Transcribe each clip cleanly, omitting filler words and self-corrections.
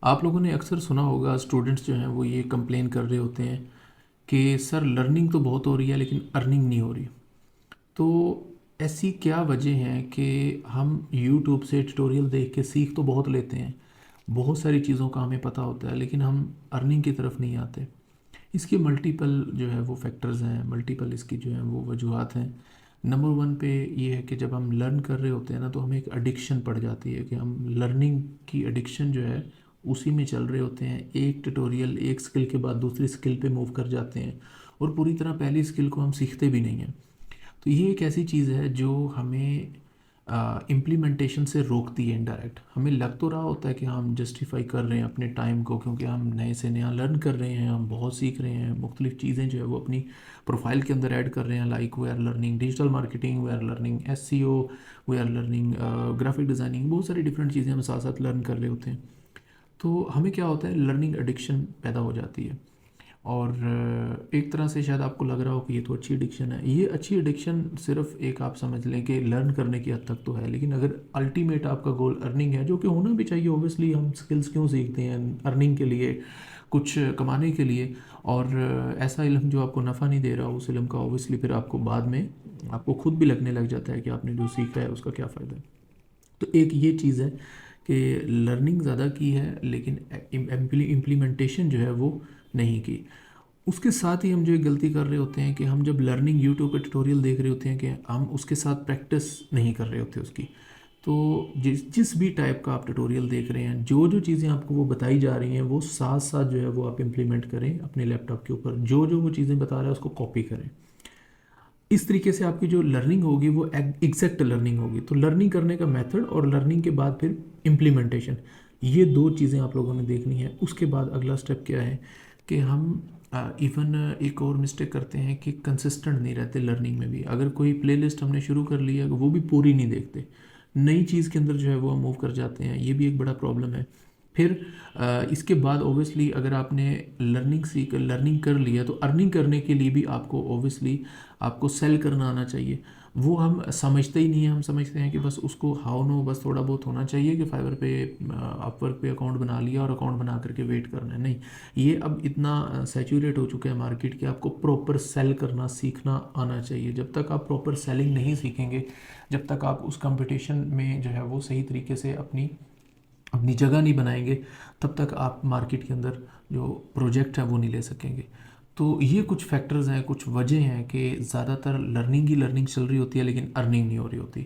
आप लोगों ने अक्सर सुना होगा, स्टूडेंट्स जो हैं वो ये कंप्लेन कर रहे होते हैं कि सर लर्निंग तो बहुत हो रही है लेकिन अर्निंग नहीं हो रही। तो ऐसी क्या वजह है कि हम यूट्यूब से ट्यूटोरियल देख के सीख तो बहुत लेते हैं, बहुत सारी चीज़ों का हमें पता होता है, लेकिन हम अर्निंग की तरफ नहीं आते। इसके मल्टीपल जो है वो फैक्टर्स हैं, मल्टीपल इसकी जो है वो वजूहत हैं। नंबर वन पे ये है कि जब हम लर्न कर रहे होते हैं ना, तो हमें एक एडिक्शन पड़ जाती है कि हम लर्निंग की एडिक्शन जो है उसी में चल रहे होते हैं। एक ट्यूटोरियल, एक स्किल के बाद दूसरी स्किल पे मूव कर जाते हैं और पूरी तरह पहली स्किल को हम सीखते भी नहीं हैं। तो ये एक ऐसी चीज़ है जो हमें इम्प्लीमेंटेशन से रोकती है इनडायरेक्ट। हमें लग तो रहा होता है कि हम जस्टिफाई कर रहे हैं अपने टाइम को, क्योंकि हम नए से नया लर्न कर रहे हैं, हम बहुत सीख रहे हैं, मुख्तलिफ चीज़ें जो है वो अपनी प्रोफाइल के अंदर ऐड कर रहे हैं। Like we are learning digital marketing, we are learning SEO, we are learning graphic designing, बहुत सारी डिफरेंट चीज़ें हम साथ साथ लर्न कर रहे होते हैं। तो हमें क्या होता है, लर्निंग एडिक्शन पैदा हो जाती है। और एक तरह से शायद आपको लग रहा हो कि ये तो अच्छी एडिक्शन है। ये अच्छी एडिक्शन सिर्फ एक आप समझ लें कि लर्न करने की हद तक तो है, लेकिन अगर अल्टीमेट आपका गोल अर्निंग है, जो कि होना भी चाहिए ऑब्वियसली, हम स्किल्स क्यों सीखते हैं? अर्निंग के लिए, कुछ कमाने के लिए। और ऐसा इल्म जो आपको नफ़ा नहीं दे रहा, उस इल्म का ऑब्वियसली फिर आपको बाद में आपको खुद भी लगने लग जाता है कि आपने जो सीखा है उसका क्या फ़ायदा है। तो एक ये चीज़ है कि लर्निंग ज़्यादा की है लेकिन इम्प्लीमेंटेशन जो है वो नहीं की। उसके साथ ही हम जो एक गलती कर रहे होते हैं कि हम जब लर्निंग यूट्यूब पे ट्यूटोरियल देख रहे होते हैं कि हम उसके साथ प्रैक्टिस नहीं कर रहे होते उसकी। तो जिस जिस भी टाइप का आप ट्यूटोरियल देख रहे हैं, जो जो चीज़ें आपको वो बताई जा रही हैं, वो साथ साथ जो है वो आप इम्प्लीमेंट करें अपने लैपटॉप के ऊपर। जो जो वो चीज़ें बता रहा है उसको कॉपी करें। इस तरीके से आपकी जो लर्निंग होगी वो एग्जैक्ट लर्निंग होगी। तो लर्निंग करने का मेथड और लर्निंग के बाद फिर इम्प्लीमेंटेशन, ये दो चीज़ें आप लोगों ने देखनी है। उसके बाद अगला स्टेप क्या है कि हम इवन एक और मिस्टेक करते हैं कि कंसिस्टेंट नहीं रहते लर्निंग में भी। अगर कोई प्लेलिस्ट हमने शुरू कर ली है वो भी पूरी नहीं देखते, नई चीज़ के अंदर जो है वो हम मूव कर जाते हैं। ये भी एक बड़ा प्रॉब्लम है। फिर इसके बाद ओबियसली अगर आपने लर्निंग कर लिया, तो अर्निंग करने के लिए भी आपको ओबियसली आपको सेल करना आना चाहिए। वो हम समझते ही नहीं है। हम समझते हैं कि बस उसको हाउ नो बस थोड़ा बहुत होना चाहिए कि फाइवर पे, अपवर्क पे अकाउंट बना लिया और अकाउंट बना करके वेट करना है। नहीं, ये अब इतना सैचुरेट हो चुका है मार्केट कि आपको प्रॉपर सेल करना सीखना आना चाहिए। जब तक आप प्रॉपर सेलिंग नहीं सीखेंगे, जब तक आप उस कंपटीशन में जो है वो सही तरीके से अपनी अपनी जगह नहीं बनाएंगे, तब तक आप मार्केट के अंदर जो प्रोजेक्ट है वो नहीं ले सकेंगे। तो ये कुछ फैक्टर्स हैं, कुछ वजह हैं कि ज़्यादातर लर्निंग ही लर्निंग चल रही होती है लेकिन अर्निंग नहीं हो रही होती।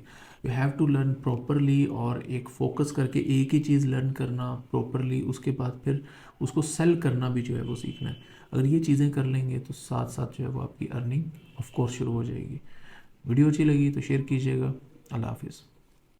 You have to learn properly और एक फोकस करके एक ही चीज़ लर्न करना प्रॉपरली, उसके बाद फिर उसको सेल करना भी जो है वो सीखना है। अगर ये चीज़ें कर लेंगे तो साथ साथ जो है वो आपकी अर्निंग ऑफ कोर्स शुरू हो जाएगी। वीडियो अच्छी लगी तो शेयर कीजिएगा। अल्लाह हाफिज़।